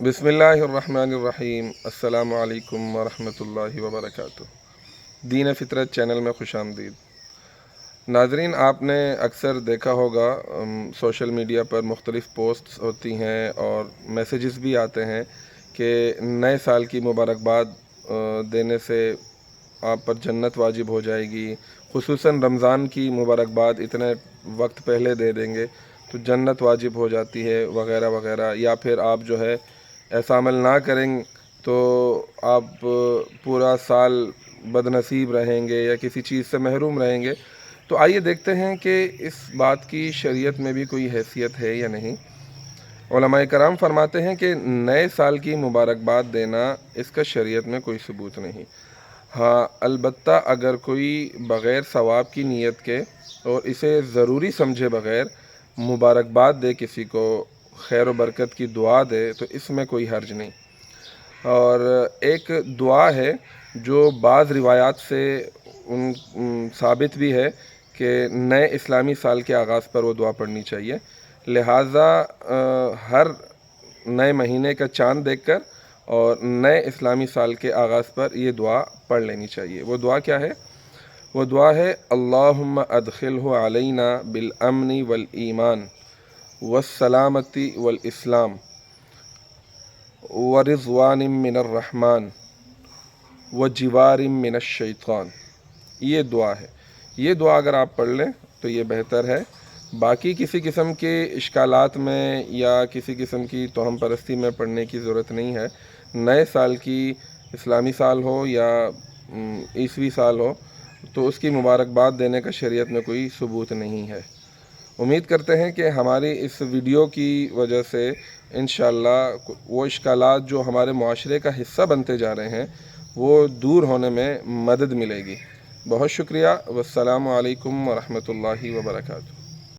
बिस्मिल्लाहिर्रहमानिर्रहीम। अस्सलामु अलैकुम वरहमतुल्लाहि वबरकातुह। दीन फ़ितरत चैनल में खुश आमदीद। नाज़रीन, आपने अक्सर देखा होगा सोशल मीडिया पर मुख्तलिफ़ पोस्ट्स होती हैं और मैसेजेस भी आते हैं कि नए साल की मुबारकबाद देने से आप पर जन्नत वाजिब हो जाएगी। खुसूसन रमज़ान की मुबारकबाद इतने वक्त पहले दे देंगे तो जन्नत वाजिब हो जाती है, वग़ैरह वग़ैरह। या फिर आप जो है ऐसा अमल ना करें तो आप पूरा साल बदनसीब रहेंगे या किसी चीज़ से महरूम रहेंगे। तो आइए देखते हैं कि इस बात की शरीयत में भी कोई हैसियत है या नहीं। उलमाए कराम फरमाते हैं कि नए साल की मुबारकबाद देना, इसका शरीयत में कोई सबूत नहीं। हाँ, अलबत्ता अगर कोई बग़ैर सवाब की नीयत के और इसे ज़रूरी समझे बग़ैर मुबारकबाद दे, किसी को खैर व बरकत की दुआ दे, तो इसमें कोई हर्ज नहीं। और एक दुआ है जो बाज़ रिवायात से साबित भी है कि नए इस्लामी साल के आगाज़ पर वो दुआ पढ़नी चाहिए। लिहाजा हर नए महीने का चाँद देखकर और नए इस्लामी साल के आगाज़ पर ये दुआ पढ़ लेनी चाहिए। वो दुआ क्या है? वो दुआ है अल्लाहुम्मा अदखिलहु अलैना बिल अमनी वल ईमान वस्सलामती वल इस्लाम व रिज़वानिम मिनर रहमान व जिवारिम मिनश शैतान। ये दुआ है। ये दुआ अगर आप पढ़ लें तो ये बेहतर है। बाकी किसी किस्म के इश्कालात में या किसी किस्म की तोहम परस्ती में पढ़ने की ज़रूरत नहीं है। नए साल की, इस्लामी साल हो या ईसवी साल हो, तो उसकी मुबारकबाद देने का शरीयत में कोई सबूत नहीं है। उम्मीद करते हैं कि हमारी इस वीडियो की वजह से इंशाअल्लाह वो इश्कालात जो हमारे मुआशरे का हिस्सा बनते जा रहे हैं वो दूर होने में मदद मिलेगी। बहुत शुक्रिया। वस्सलामु अलैकुम वरहमतुल्लाहि वबरकातुहू।